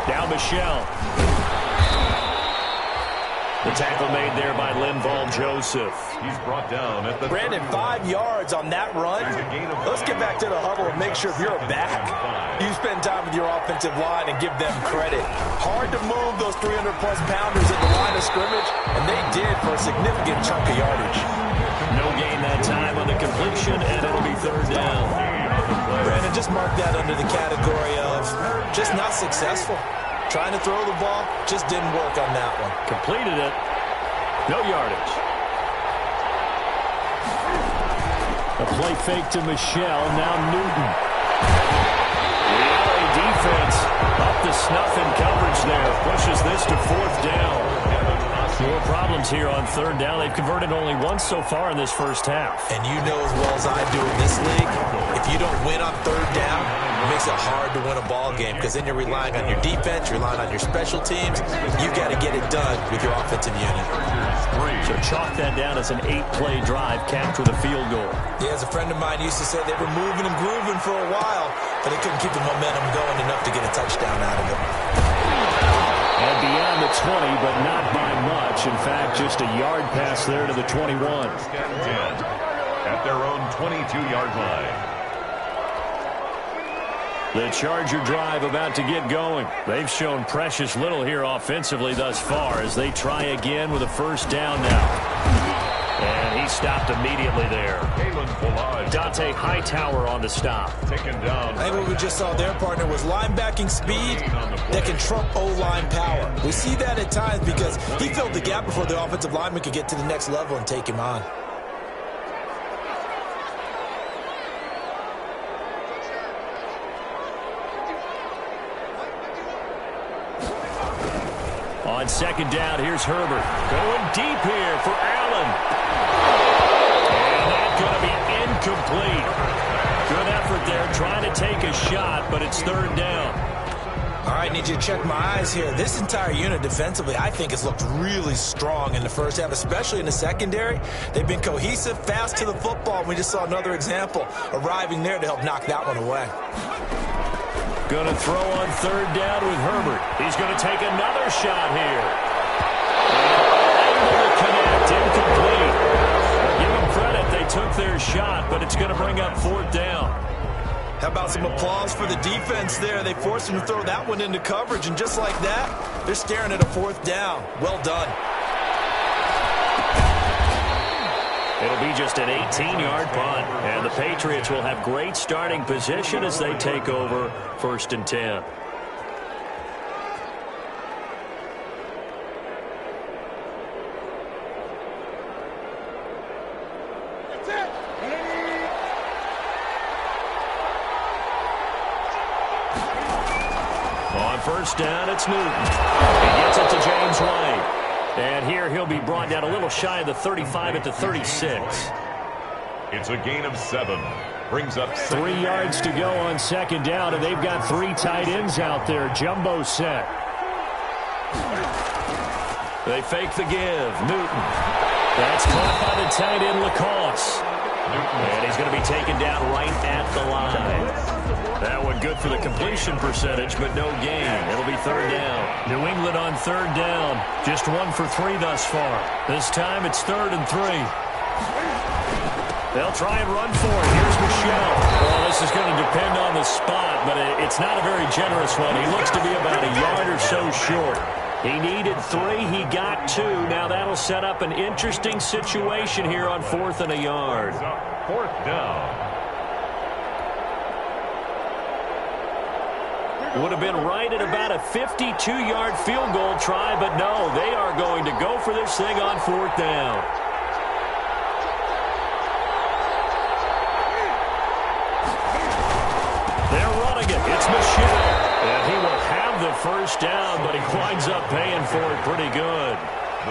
Now Michelle. The tackle made there by Linval Joseph. He's brought down at the Brandon, 5 yards on that run. Let's get back to the huddle and make sure if you're a back, you spend time with your offensive line and give them credit. Hard to move those 300-plus pounders at the line of scrimmage, and they did for a significant chunk of yardage. No gain that time on the completion, and it'll be third down. Brandon, just mark that under the category of just not successful. Trying to throw the ball, just didn't work on that one. Completed it. No yardage. A play fake to Michelle. Now Newton. The LA defense up to snuff in coverage there. Pushes this to fourth down. More problems here on third down. They've converted only once so far in this first half. And you know as well as I do in this league, if you don't win on third down, it makes it hard to win a ball game because then you're relying on your defense, you're relying on your special teams. You've got to get it done with your offensive unit. So chalk that down as an 8-play drive capped with a field goal. Yeah, as a friend of mine used to say, they were moving and grooving for a while, but they couldn't keep the momentum going enough to get a touchdown out of it. And beyond the 20, but not by much. In fact, just a yard pass there to the 21. At their own 22-yard line. The Charger drive about to get going. They've shown precious little here offensively thus far as they try again with a first down now. And he stopped immediately there. Dante Hightower on the stop. Taken down. I think what we just saw their partner was linebacking speed that can trump O-line power. We see that at times because he filled the gap before the offensive lineman could get to the next level and take him on. On second down, here's Herbert. Going deep here for Allen. And that's going to be incomplete. Good effort there trying to take a shot, but it's third down. All right, need you to check my eyes here. This entire unit defensively, I think, has looked really strong in the first half, especially in the secondary. They've been cohesive, fast to the football. We just saw another example arriving there to help knock that one away. Going to throw on third down with Herbert. He's going to take another shot here. Able to connect, incomplete. Give them credit, they took their shot, but it's going to bring up fourth down. How about some applause for the defense there? They forced him to throw that one into coverage, and just like that, they're staring at a fourth down. Well done. It'll be just an 18-yard punt, and the Patriots will have great starting position as they take over first and 10. On first down, it's Newton. He gets it to James White. And here he'll be brought down a little shy of the 35 at the 36. It's a gain of 7. Brings up 3 yards to go on second down, and they've got 3 tight ends out there. Jumbo set. They fake the give. Newton. That's caught by the tight end, Lacoste. And he's going to be taken down right at the line. That one good for the completion percentage, but no gain. It'll be third down. New England on third down. Just 1 for 3 thus far. This time it's 3rd and 3. They'll try and run for it. Here's Michelle. Well, this is going to depend on the spot, but it's not a very generous one. He looks to be about a yard or so short. He needed 3. He got 2. Now that'll set up an interesting situation here on 4th and a yard. Fourth down. Would have been right at about a 52-yard field goal try, but no, they are going to go for this thing on 4th down. They're running it. It's Michelle. And he will have the first down, but he winds up paying for it pretty good.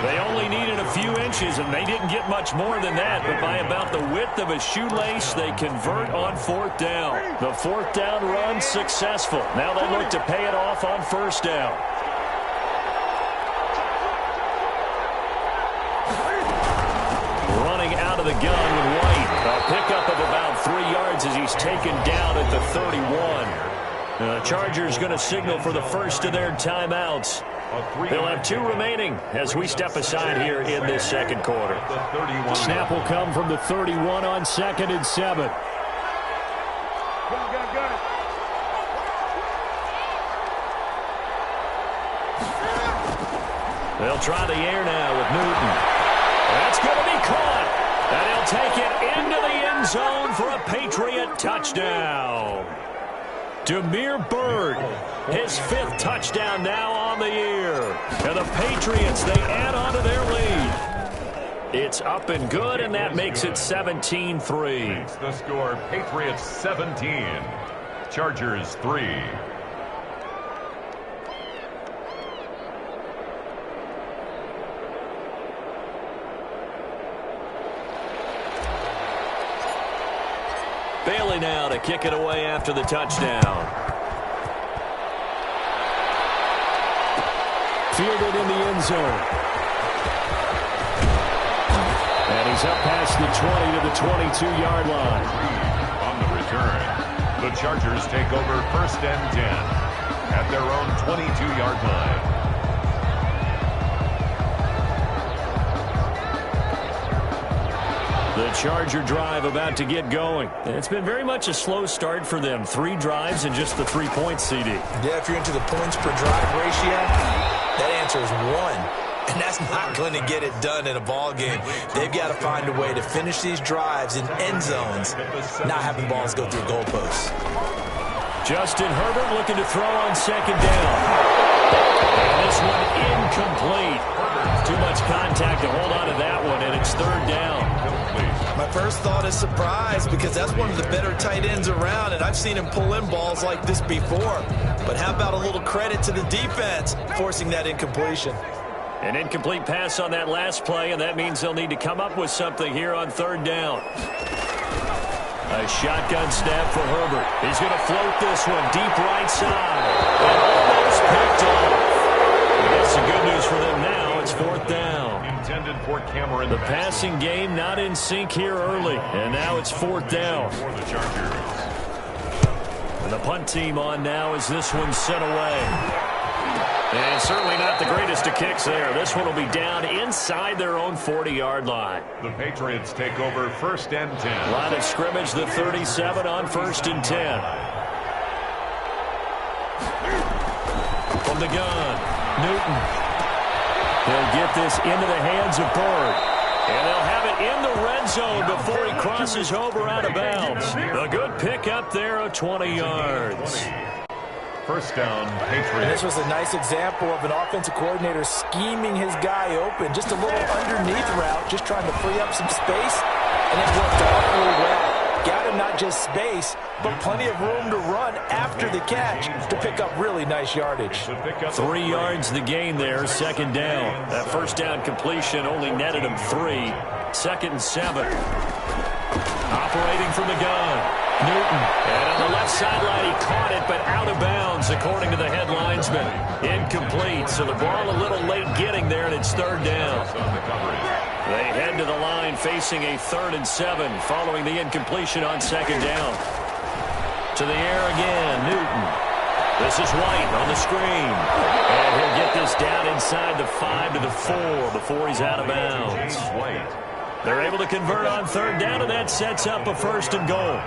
They only needed a few inches, and they didn't get much more than that. But by about the width of a shoelace, they convert on 4th down. The 4th down run successful. Now they look to pay it off on first down. Running out of the gun with White. A pickup of about 3 yards as he's taken down at the 31. The Chargers going to signal for the first of their timeouts. They'll have 2 remaining as we step aside here in this second quarter. Snap will come from the 31 on 2nd and 7. They'll try the air now with Newton. That's going to be caught. And he'll take it into the end zone for a Patriot touchdown. Damiere Byrd, his 5th touchdown now on the year. And the Patriots, they add on to their lead. It's up and good, and that makes it 17-3. It's the score, Patriots 17, Chargers 3. Bailey now to kick it away after the touchdown. Fielded in the end zone. And he's up past the 20 to the 22-yard line. On the return, the Chargers take over 1st and 10 at their own 22-yard line. The Charger drive about to get going. It's been very much a slow start for them. 3 drives and just the 3 points, CD. Yeah, if you're into the points per drive ratio, that answer is 1. And that's not going to get it done in a ball game. They've got to find a way to finish these drives in end zones, not having balls go through goalposts. Justin Herbert looking to throw on 2nd down. And this one incomplete. Too much contact to hold on to that one, and it's 3rd down. My first thought is surprise, because that's one of the better tight ends around, and I've seen him pull in balls like this before. But how about a little credit to the defense forcing that incompletion? An incomplete pass on that last play, and that means they'll need to come up with something here on 3rd down. A shotgun snap for Herbert. He's going to float this one deep right side. And almost picked off. That's the good news for them now. It's 4th down. Intended for Cameron. The passing game not in sync here early. And now it's 4th down. For the Chargers. And the punt team on now as this one's sent away. And certainly not the greatest of kicks there. This one will be down inside their own 40-yard line. The Patriots take over 1st and 10. Line of scrimmage, the 37 on 1st and 10. From the gun, Newton. He'll get this into the hands of Byrd. And they'll have it in the red zone before he crosses over out of bounds. A good pick up there of 20 yards. 1st down, Patriots. And this was a nice example of an offensive coordinator scheming his guy open. Just a little underneath route, just trying to free up some space. And it worked awfully well. Got him not just space, but plenty of room to run after the catch to pick up really nice yardage. 3 yards the gain there, 2nd down. That 1st down completion only netted him 3. 2nd and 7. Operating from the gun. Newton, and on the left sideline, he caught it, but out of bounds, according to the head linesman. Incomplete, so the ball a little late getting there, and it's 3rd down. They head to the line facing a 3rd and 7, following the incompletion on 2nd down. To the air again, Newton. This is White on the screen. And he'll get this down inside the 5 to the 4 before he's out of bounds. They're able to convert on 3rd down, and that sets up a 1st and goal.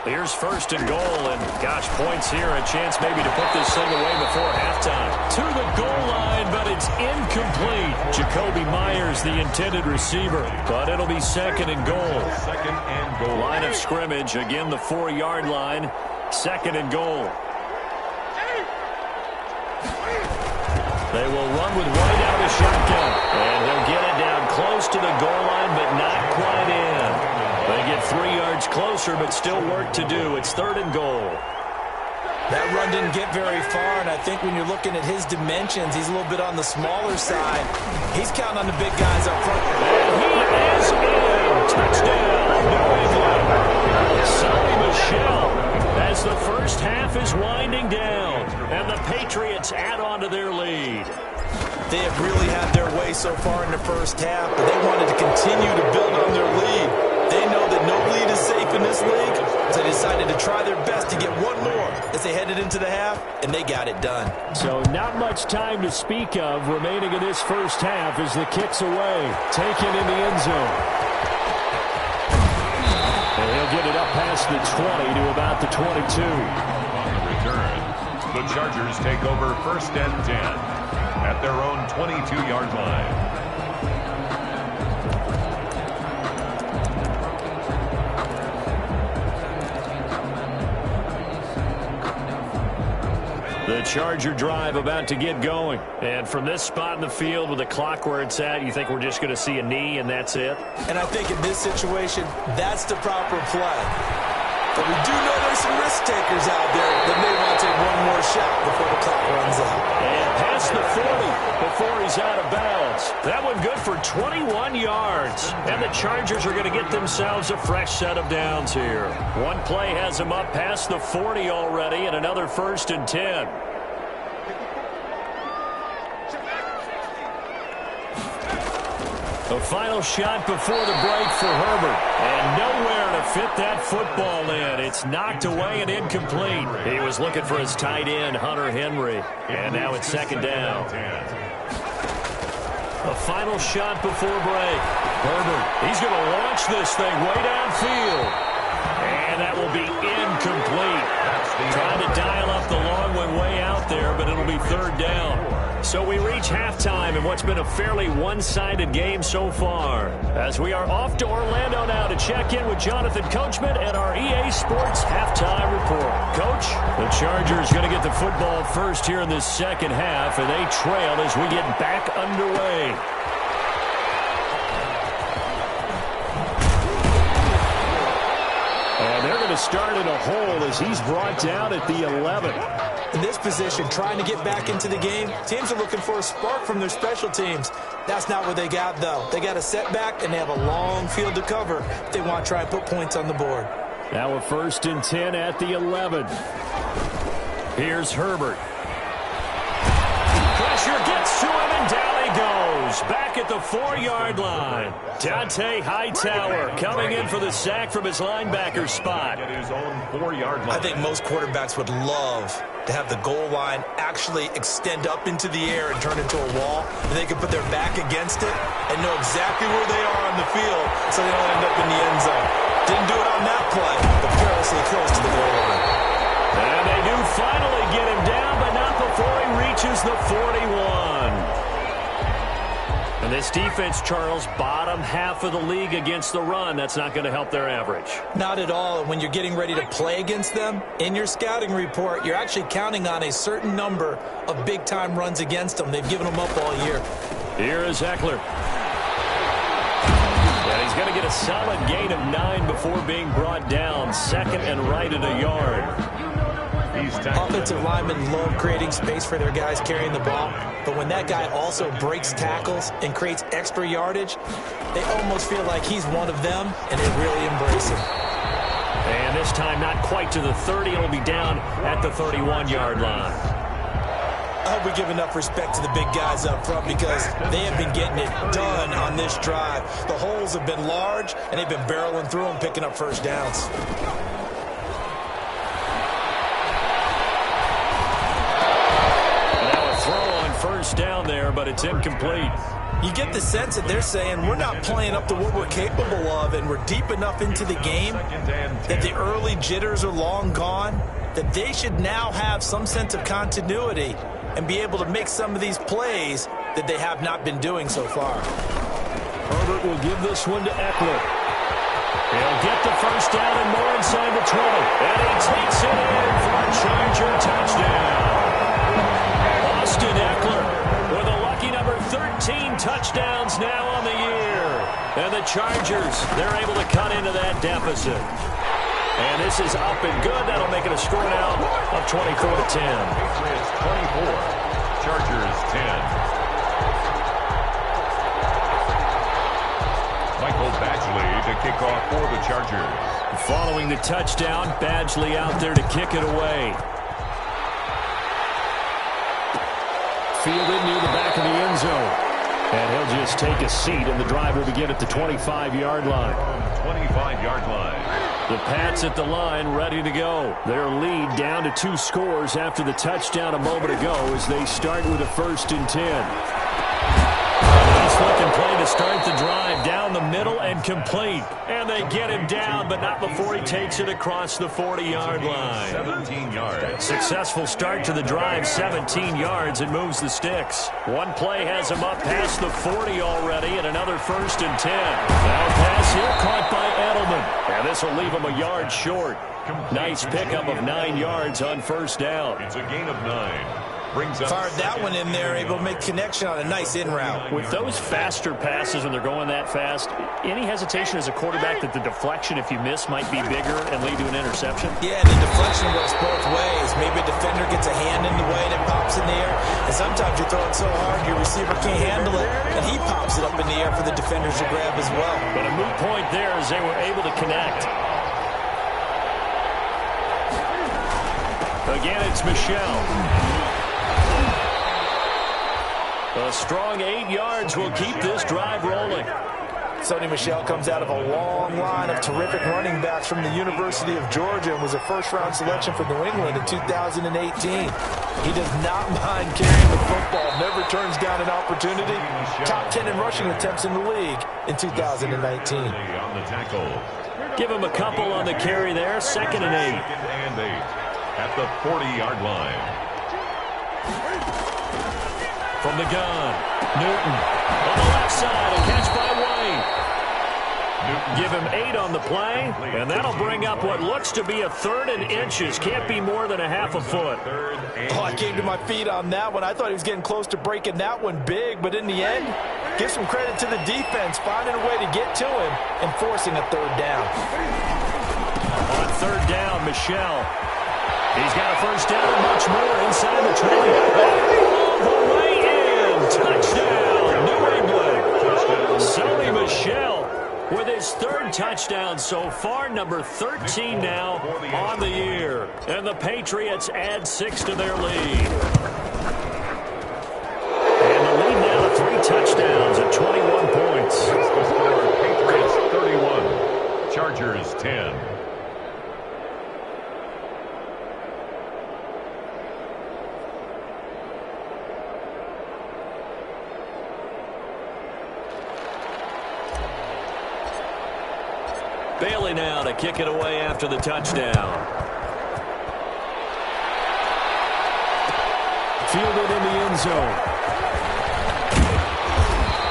Here's 1st and goal, and gosh, points here, a chance maybe to put this thing away before halftime. To the goal line, but it's incomplete. Jacoby Myers, the intended receiver, but it'll be 2nd and goal. 2nd and goal. Line of scrimmage, again the 4-yard line, 2nd and goal. They will run with White out of the shotgun, and they'll get it down close to the goal line, but not quite in. They get 3 yards closer, but still work to do. It's 3rd and goal. That run didn't get very far, and I think when you're looking at his dimensions, he's a little bit on the smaller side. He's counting on the big guys up front. And he is in. Touchdown, New England. Sonny Michel, as the first half is winding down, and the Patriots add on to their lead. They have really had their way so far in the first half, but they wanted to continue to build on their lead. They know that no lead is safe in this league, so they decided to try their best to get one more as they headed into the half, and they got it done. So not much time to speak of remaining in this first half as the kick's away, taken in the end zone. And he'll get it up past the 20 to about the 22. On the return, the Chargers take over 1st and 10 at their own 22-yard line. The Charger drive about to get going. And from this spot in the field with the clock where it's at, you think we're just going to see a knee and that's it? And I think in this situation, that's the proper play. But we do know there's some risk takers out there that may want to take one more shot before the clock runs out. And past the 40 before he's out of bounds. That one good for 21 yards. And the Chargers are going to get themselves a fresh set of downs here. One play has them up past the 40 already, and another 1st and 10. The final shot before the break for Herbert. And nowhere to fit that football in. It's knocked away and incomplete. He was looking for his tight end, Hunter Henry. And now it's 2nd down. The final shot before break. Herbert, he's going to launch this thing way downfield. And that will be incomplete. Trying to dial up the long one way out there, but it'll be 3rd down. So we reach halftime in what's been a fairly one-sided game so far. As we are off to Orlando now to check in with Jonathan Coachman and our EA Sports Halftime Report. Coach, the Chargers going to get the football first here in this second half, and they trail as we get back underway. And they're going to start in a hole as he's brought down at the 11. In this position, trying to get back into the game, teams are looking for a spark from their special teams. That's not what they got, though. They got a setback, and they have a long field to cover if they want to try and put points on the board. Now a 1st and 10 at the 11. Here's Herbert. Pressure gets to him, and down he goes. Back at the 4-yard line. Dante Hightower coming in for the sack from his linebacker spot. At his own 4-yard line. I think most quarterbacks would love to have the goal line actually extend up into the air and turn into a wall, and they can put their back against it and know exactly where they are on the field so they don't end up in the end zone. Didn't do it on that play, but perilously close to the goal line. And they do finally get him down, but not before he reaches the 41. And this defense, Charles, bottom half of the league against the run. That's not going to help their average. Not at all. And when you're getting ready to play against them, in your scouting report, you're actually counting on a certain number of big-time runs against them. They've given them up all year. Here is Eckler. And he's going to get a solid gain of 9 before being brought down. 2nd and right at a yard. Offensive linemen love creating space for their guys carrying the ball, but when that guy also breaks tackles and creates extra yardage, they almost feel like he's one of them, and they really embrace him. And this time not quite to the 30. It'll be down at the 31-yard line. I hope we give enough respect to the big guys up front because they have been getting it done on this drive. The holes have been large, and they've been barreling through them, picking up 1st downs. First down there, but it's incomplete. You get the sense that they're saying we're not playing up to what we're capable of, and we're deep enough into the game that the early jitters are long gone, that they should now have some sense of continuity and be able to make some of these plays that they have not been doing so far. Herbert will give this one to Eckler. He'll get the 1st down and more inside the 20. And he takes it in for a Charger touchdown. Austin Eckler with a lucky number 13 touchdowns now on the year. And the Chargers, they're able to cut into that deficit. And this is up and good. That'll make it a score now of 24-10. Patriots 24, Chargers 10. Michael Badgley to kick off for the Chargers. Following the touchdown, Badgley out there to kick it away. Fielded near the back of the end zone. And he'll just take a seat, and the drive will begin at the 25-yard line. 25-yard line. The Pats at the line, ready to go. Their lead down to 2 scores after the touchdown a moment ago as they start with a 1st and 10. Nice looking play to start the drive down the middle and complete. And they get him down, but not before he takes it across the 40-yard line. 17 yards. Successful start to the drive, 17 yards, and moves the sticks. One play has him up past the 40 already, and another 1st and 10. Now pass here caught by Edelman. And this will leave him a yard short. Nice pickup of 9 yards on 1st down. It's a gain of 9. Fired that one in there, able to make connection on a nice in route. With those faster passes when they're going that fast, any hesitation as a quarterback that the deflection, if you miss, might be bigger and lead to an interception? Yeah, the deflection works both ways. Maybe a defender gets a hand in the way and it pops in the air. And sometimes you throw it so hard your receiver can't handle it, and he pops it up in the air for the defenders to grab as well. But a moot point there as they were able to connect. Again, it's Michel. A strong 8 yards will keep this drive rolling. Sonny Michel comes out of a long line of terrific running backs from the University of Georgia and was a first-round selection for New England in 2018. He does not mind carrying the football, never turns down an opportunity. Top 10 in rushing attempts in the league in 2019. On the tackle. Give him a couple on the carry there, 2nd and 8. 2nd and 8 at the 40-yard line. From the gun, Newton on the left side, a catch by White. Give him 8 on the play, and that'll bring up what looks to be a 3rd and inches. Can't be more than a half a foot. Oh, I came to my feet on that one. I thought he was getting close to breaking that one big, but in the end, give some credit to the defense, finding a way to get to him and forcing a 3rd down. On 3rd down, Michel. He's got a 1st down and much more inside the 20. All the way in. Touchdown, New England. Sonny Michel with his 3rd touchdown so far, number 13 now on the year. And the Patriots add 6 to their lead. And the lead now to 3 touchdowns at 21 points. Patriots 31, Chargers 10. Bailey now to kick it away after the touchdown. Fielded in the end zone.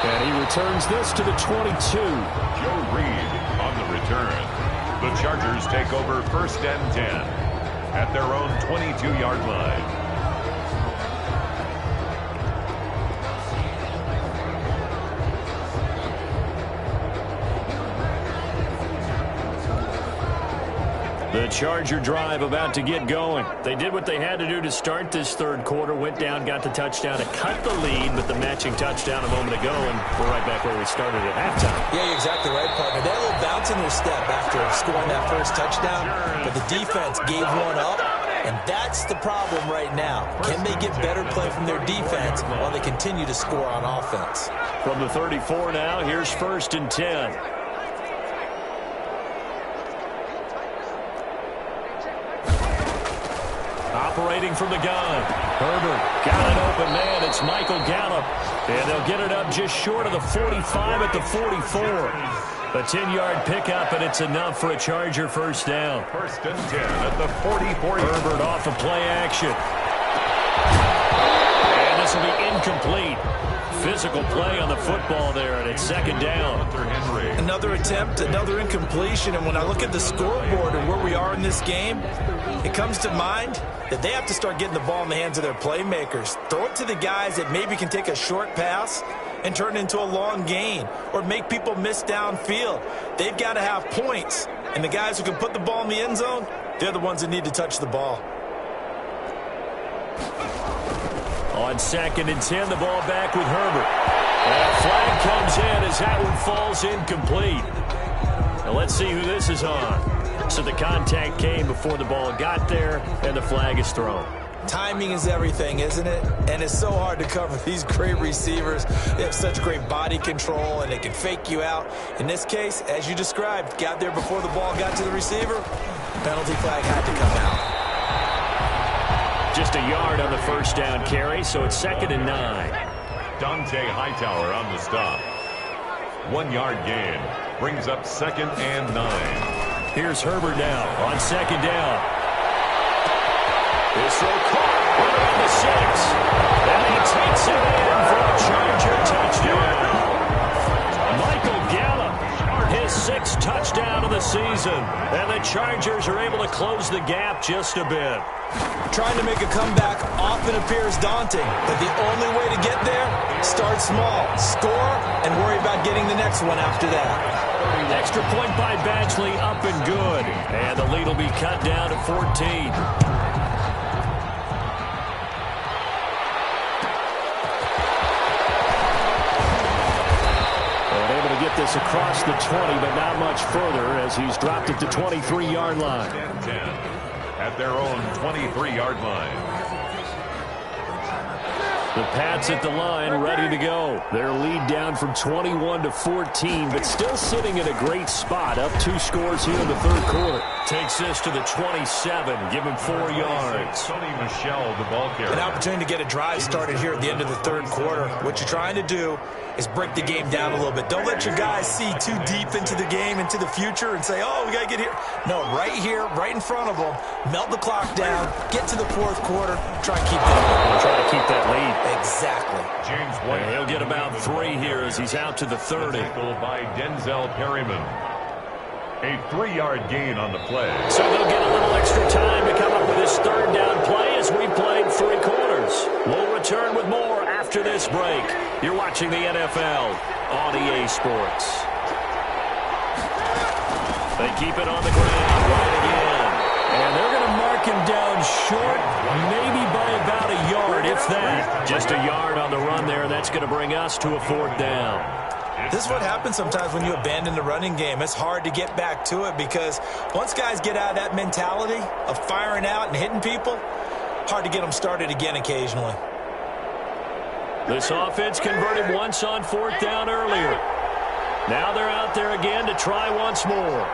And he returns this to the 22. Joe Reed on the return. The Chargers take over 1st and 10 at their own 22-yard line. The Charger drive about to get going. They did what they had to do to start this 3rd quarter, went down, got the touchdown to cut the lead, but the matching touchdown a moment ago, and we're right back where we started at halftime. Yeah, you're exactly right, partner. They had a little bounce in their step after scoring that 1st touchdown, but the defense gave one up, and that's the problem right now. Can they get better play from their defense while they continue to score on offense? From the 34 now, here's 1st and 10. Operating from the gun. Herbert got an open man. It's Michael Gallup. And they'll get it up just short of the 45 at the 44. A 10-yard pickup, and it's enough for a Charger 1st down. 1st and 10 at the 44. Herbert off of play action. And this will be incomplete. Physical play on the football there, and it's 2nd down. Another attempt, another incompletion, and when I look at the scoreboard and where we are in this game, it comes to mind that they have to start getting the ball in the hands of their playmakers. Throw it to the guys that maybe can take a short pass and turn it into a long gain or make people miss downfield. They've got to have points, and the guys who can put the ball in the end zone, they're the ones that need to touch the ball. On 2nd and 10, the ball back with Herbert. And a flag comes in as that one falls incomplete. Now let's see who this is on. So the contact came before the ball got there, and the flag is thrown. Timing is everything, isn't it? And it's so hard to cover these great receivers. They have such great body control, and they can fake you out. In this case, as you described, got there before the ball got to the receiver. Penalty flag had to come out. Just a yard on the first down carry, so it's 2nd and 9. Dante Hightower on the stop. 1 yard gain. Brings up 2nd and 9. Here's Herbert now on 2nd down. This throw caught right around the 6. And he takes it in for a Charger touchdown. Michael Gallup, his 6th touchdown of the season. And the Chargers are able to close the gap just a bit. Trying to make a comeback often appears daunting, but the only way to get there, start small, score, and worry about getting the next one after that. Extra point by Badgley, up and good. And the lead will be cut down to 14. Get this across the 20, but not much further as he's dropped at the 23-yard line. 10 at their own 23-yard line. The Pats at the line, ready to go. Their lead down from 21 to 14, but still sitting in a great spot. Up 2 scores here in the 3rd quarter. Takes this to the 27, give him 4 yards. Tony Michel, the ball carrier. An opportunity to get a drive started here at the end of the 3rd quarter. What you're trying to do is break the game down a little bit. Don't let your guys see too deep into the game, into the future, and say, oh, we got to get here. No, right here, right in front of them, melt the clock down, get to the 4th quarter, try and keep that. Try to keep that lead. Exactly. James White. And he'll get about 3 here as he's out to the 30. By Denzel Perryman. A 3-yard gain on the play. So they'll get a little extra time to come up with his 3rd down play as we played 3 quarters. We'll return with more after this break. You're watching the NFL on EA Sports. They keep it on the ground right again. And they're going to mark him down short, maybe by about a yard, if that. Just a yard on the run there. That's going to bring us to a 4th down. This is what happens sometimes when you abandon the running game. It's hard to get back to it because once guys get out of that mentality of firing out and hitting people, hard to get them started again occasionally. This offense converted once on 4th down earlier. Now they're out there again to try once more.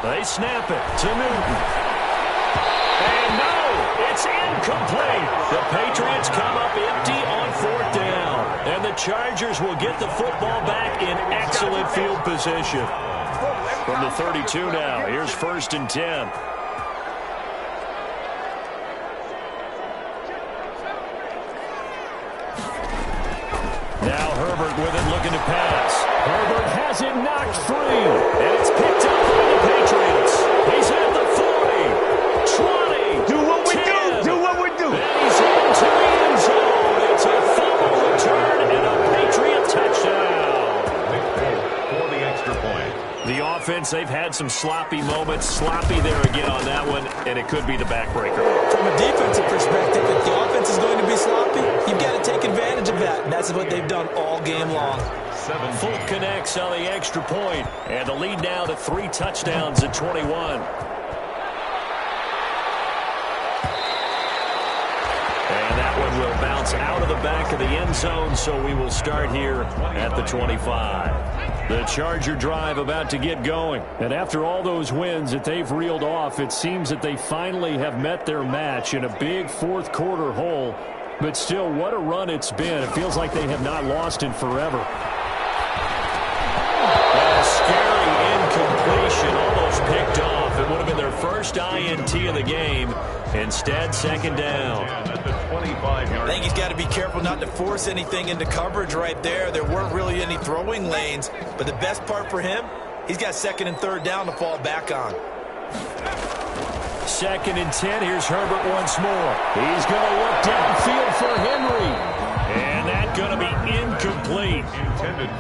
They snap it to Newton. And no, it's incomplete. The Patriots come up empty on 4th down. And the Chargers will get the football back in excellent field position. From the 32 now, here's 1st and 10. Now Herbert with it, looking to pass. Herbert has it knocked free. And it's picked up by the Patriots. He's at the 40, 20, do what we 10. do what we do. And he's into the end zone. It's a fumble return and a Patriot touchdown. For the extra point. The offense, they've had some sloppy moments. Sloppy there again on that one, and it could be the backbreaker. From a defensive perspective, if the offense is going to be sloppy, you've got to take advantage of that, and that's what they've done all game long. Full connects on the extra point, and the lead now to 3 touchdowns at 21. And that one will bounce out of the back of the end zone, so we will start here at the 25. The Charger drive about to get going. And after all those wins that they've reeled off, it seems that they finally have met their match in a big 4th quarter hole. But still, what a run it's been. It feels like they have not lost in forever. A scary incompletion, almost picked off. It would have been their first INT of the game. Instead, 2nd down. I think he's got to be careful not to force anything into coverage right there. There weren't really any throwing lanes, but the best part for him, he's got 2nd and 3rd down to fall back on. 2nd and 10. Here's Herbert once more. He's going to look downfield for Henry. And that's going to be incomplete.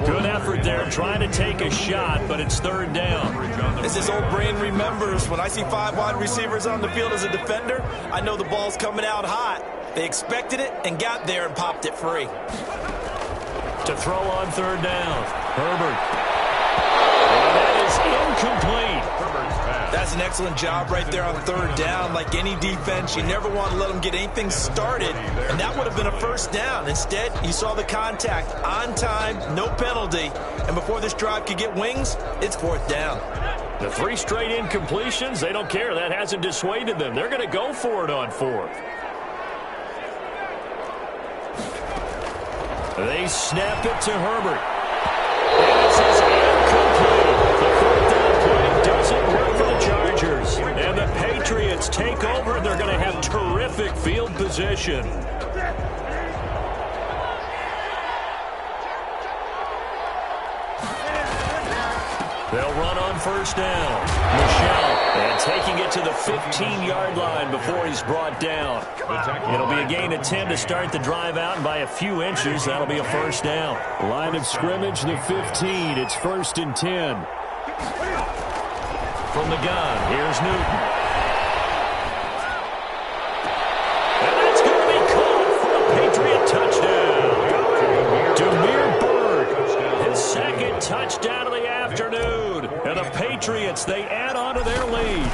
Good effort there trying to take a shot, but it's 3rd down. As his old brain remembers, when I see 5 wide receivers on the field as a defender, I know the ball's coming out hot. They expected it and got there and popped it free. To throw on 3rd down. Herbert. incomplete. That's an excellent job right there on third down. Like any defense, you never want to let them get anything started, and that would have been a first down. Instead, you saw the contact on time, no penalty, and before this drive could get wings, it's fourth down. The 3 straight incompletions, they don't care. That hasn't dissuaded them. They're going to go for it on fourth. They snap it to Herbert. And this is incomplete. The fourth down play doesn't work for the Chargers. And the Patriots take over. They're going to have terrific field position. They'll run on first down. Michel, and taking it to the 15-yard line before he's brought down. It'll be a gain of 10 to start the drive out, and by a few inches, that'll be a first down. Line of scrimmage, the 15. It's 1st and 10. From the gun, here's Newton. And that's going to be caught for a Patriot touchdown. Demir Bird, his second touchdown of the afternoon. And the Patriots, they add on to their lead.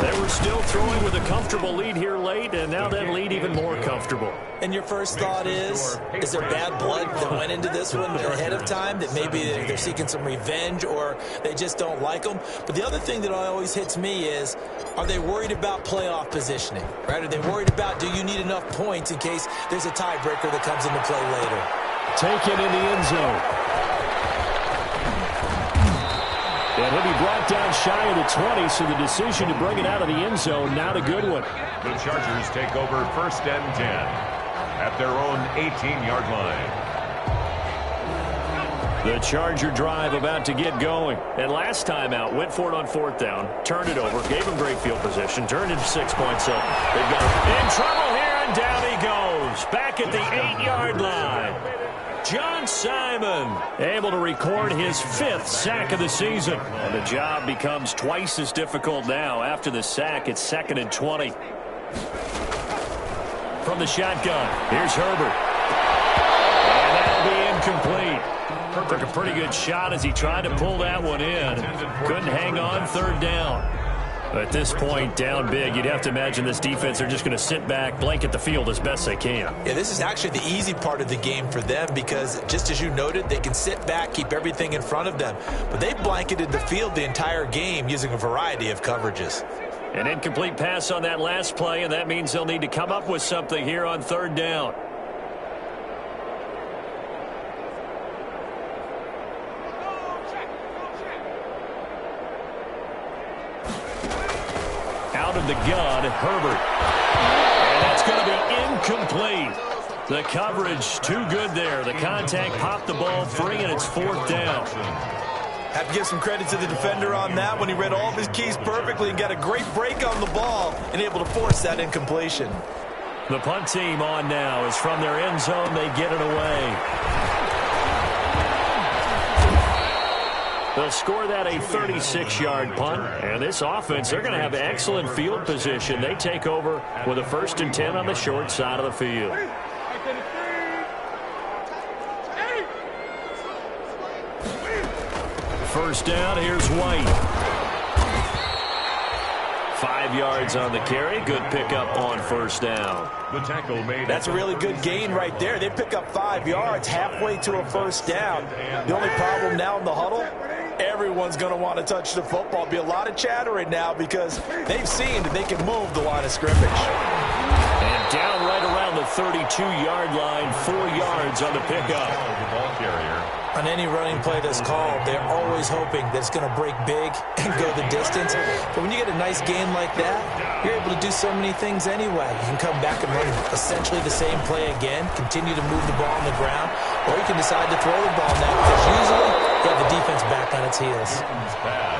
They were still throwing with a comfortable lead here late, and now that lead even more comfortable. And your first thought is there bad blood that went into this one ahead of time, that maybe they're seeking some revenge or they just don't like them? But the other thing that always hits me is, are they worried about playoff positioning? Right? Are they worried about, do you need enough points in case there's a tiebreaker that comes into play later? Taken in the end zone. And he'll be brought down shy of the 20, so the decision to bring it out of the end zone, not a good one. The Chargers take over 1st and 10 at their own 18-yard line. The Charger drive about to get going. And last time out, went for it on 4th down, turned it over, gave him great field position, turned it 6 points up. They've got in trouble here, and down he goes. Back at the 8-yard line. John Simon able to record his 5th sack of the season. And the job becomes twice as difficult now. After the sack, it's 2nd and 20. From the shotgun, here's Herbert. And that'll be incomplete. Took a pretty good shot as he tried to pull that one in. Couldn't hang on, 3rd down. At this point, down big, you'd have to imagine this defense are just going to sit back, blanket the field as best they can. Yeah, this is actually the easy part of the game for them because, just as you noted, they can sit back, keep everything in front of them. But they blanketed the field the entire game using a variety of coverages. An incomplete pass on that last play, and that means they'll need to come up with something here on 3rd down. Out of the gun, Herbert. And that's going to be incomplete. The coverage too good there. The contact popped the ball free, and it's 4th down. Have to give some credit to the defender on that when he read all of his keys perfectly and got a great break on the ball and able to force that incompletion. The punt team on now is from their end zone. They get it away. They'll score that a 36-yard punt. And this offense, they're going to have excellent field position. They take over with a 1st and 10 on the short side of the field. First down, here's White. 5 yards on the carry. Good pickup on 1st down. The tackle made. That's a really good gain right there. They pick up 5 yards halfway to a 1st down. The only problem now in the huddle, everyone's going to want to touch the football. Be a lot of chattering now because they've seen that they can move the line of scrimmage. And down right around the 32-yard line, 4 yards on the pickup. The ball carrier. On any running play that's called, they're always hoping that it's going to break big and go the distance. But when you get a nice gain like that, you're able to do so many things anyway. You can come back and run essentially the same play again, continue to move the ball on the ground, or you can decide to throw the ball now because usually you have the defense back on its heels.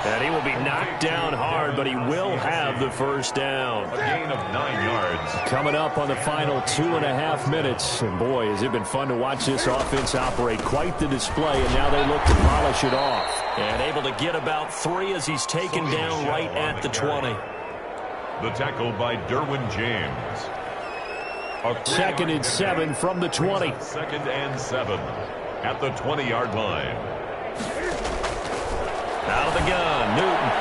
And he will be knocked down hard, but he will have the 1st down. A gain of 9 yards. Coming up on the final 2.5 minutes. And boy, has it been fun to watch this offense operate. Quite the display, and now they look to polish it off. And able to get about 3 as he's taken down right at the 20. The tackle by Derwin James. 2nd and 7 from the 20. 2nd and 7 at the 20-yard line. Out of the gun, Newton.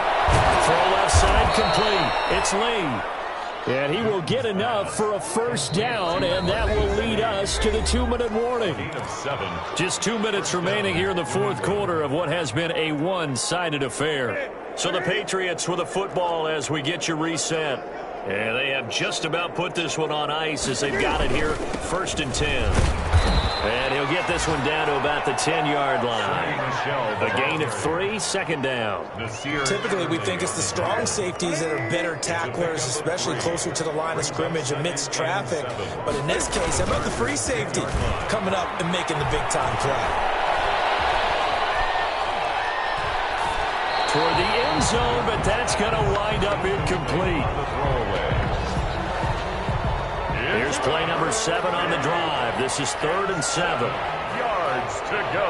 Throw left side complete. It's Lee. And he will get enough for a first down, and that will lead us to the 2-minute warning. Just 2 minutes remaining here in the fourth quarter of what has been a one-sided affair. So the Patriots with a football as we get you reset. And they have just about put this one on ice as they've got it here, 1st and 10. And he'll get this one down to about the 10-yard line. A gain of 3, 2nd down. Typically, we think it's the strong safeties that are better tacklers, especially closer to the line of scrimmage amidst traffic. But in this case, how about the free safety coming up and making the big-time play? Toward the end zone, but that's going to wind up incomplete. Here's play number 7 on the drive. This is 3rd and 7. Yards to go.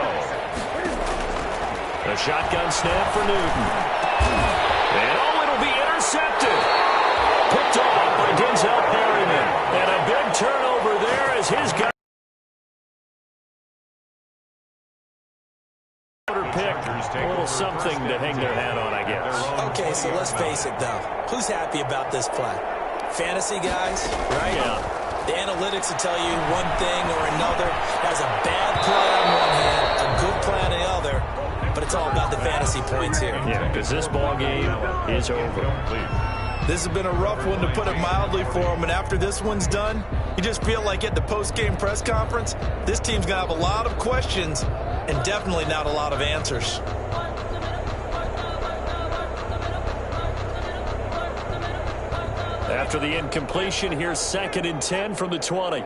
A shotgun snap for Newton. And it'll be intercepted. Picked off by Denzel Perryman. And a big turnover there as his guy picked. A little something to hang their hat on, I guess. Okay, so let's face it, though. Who's happy about this play? Fantasy guys, right? Yeah. The analytics will tell you one thing or another. Has a bad play on one hand, a good play on the other, but it's all about the fantasy points here. Yeah, because this ball game is over. This has been a rough one, to put it mildly, for him, and after this one's done, you just feel like at the post-game press conference, this team's going to have a lot of questions and definitely not a lot of answers. After the incompletion, here's 2nd and 10 from the 20.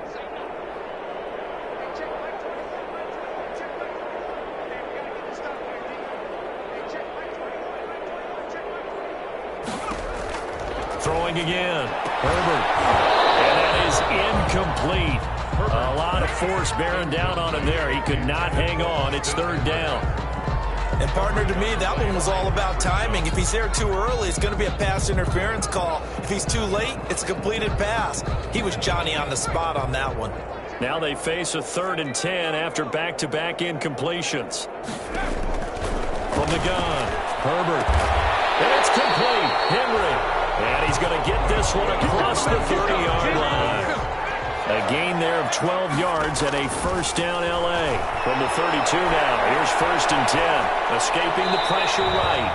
Throwing again. Herbert. And that is incomplete. A lot of force bearing down on him there. He could not hang on. It's 3rd down. And, partner, to me, that one was all about timing. If he's there too early, it's going to be a pass interference call. If he's too late, it's a completed pass. He was Johnny on the spot on that one. Now they face a 3rd and 10 after back-to-back incompletions. From the gun, Herbert. And it's complete. Henry. And he's going to get this one across the 30-yard line. A gain there of 12 yards and a first down L.A. From the 32 now. Here's 1st and 10. Escaping the pressure right.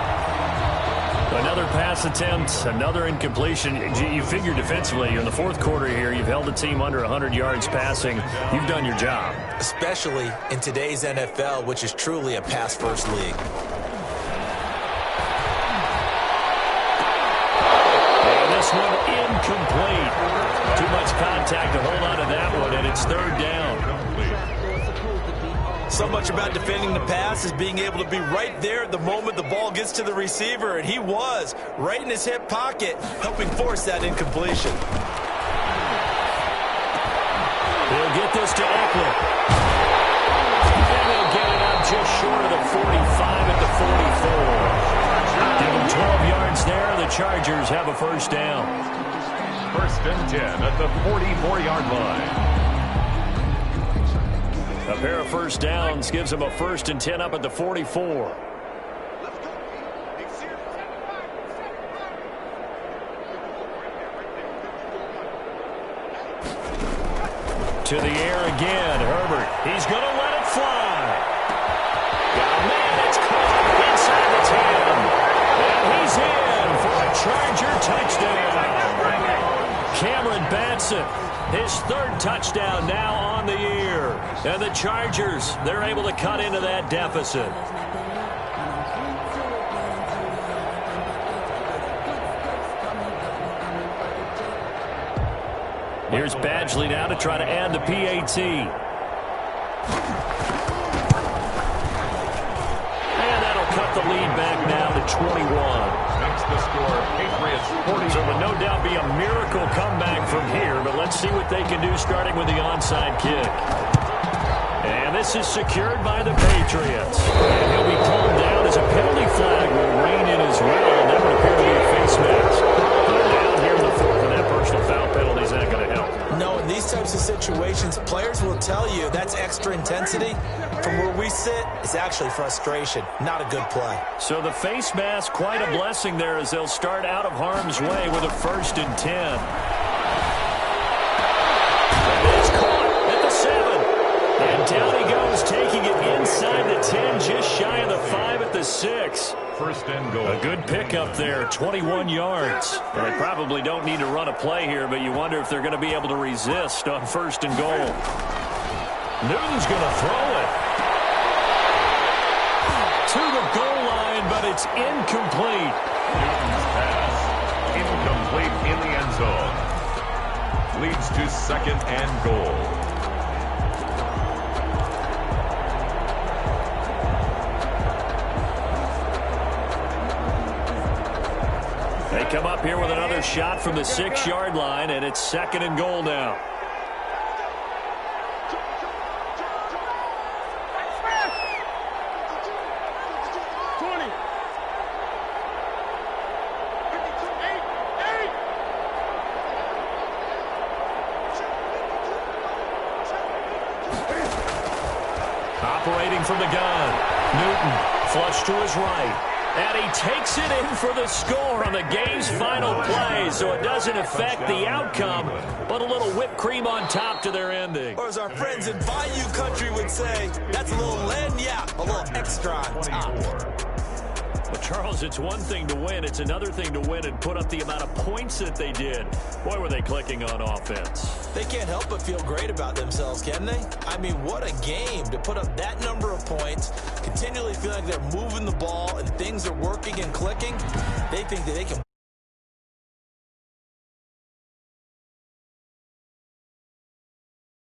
Another pass attempt, another incompletion. You figure defensively, in the fourth quarter here, you've held the team under 100 yards passing. You've done your job. Especially in today's NFL, which is truly a pass-first league. And this one incomplete. Too much contact to hold on to that one, and it's 3rd down. So much about defending the pass is being able to be right there at the moment the ball gets to the receiver, and he was right in his hip pocket, helping force that incompletion. He'll get this to Eckler. And he'll get it up just short of the 45 at the 44. Give him 12 yards there. The Chargers have a first down. 1st and 10 at the 44-yard line. A pair of first downs gives him a 1st and 10 up at the 44. To the air again, Herbert. He's going to let it fly. Got a man that's caught inside the 10. And he's in for a Charger touchdown. Cameron Batson, his 3rd touchdown now on the year. And the Chargers, they're able to cut into that deficit. Here's Badgley now to try to add the PAT. And that'll cut the lead back now to 21. Makes the score Patriots 40. So it would no doubt be a miracle comeback from here, but let's see what they can do starting with the onside kick. And this is secured by the Patriots. And he'll be pulled down as a penalty flag will rein in as well, and that would appear to be a face mask. But down here in the fourth, and that personal foul penalty is not going to help. No, and these these types of situations, players will tell you that's extra intensity. From where we sit, it's actually frustration, not a good play. So the face mask, quite a blessing there as they'll start out of harm's way with a 1st and 10. It's caught at the 7. And down he goes, taking it inside the 10, just shy of the 5 at the 6. 1st and goal. A good pickup there, 21 yards. Well, they probably don't need to run a play here, but you wonder if they're going to be able to resist on 1st and goal. Newton's going to throw it to the goal line, but it's incomplete. Newton's pass, incomplete in the end zone. Leads to 2nd and goal. They come up here with another shot from the 6-yard line, and it's 2nd and goal now. Operating from the gun, Newton flush to his right. And he takes it in for the score on the game's final play, so it doesn't affect the outcome, but a little whipped cream on top to their ending. Or as our friends in Bayou Country would say, that's a little lagniappe, a little extra on top. Well, Charles, it's one thing to win. It's another thing to win and put up the amount of points that they did. Boy, were they clicking on offense. They can't help but feel great about themselves, can they? I mean, what a game to put up that number of points, continually feel like they're moving the ball and things are working and clicking. They think that they can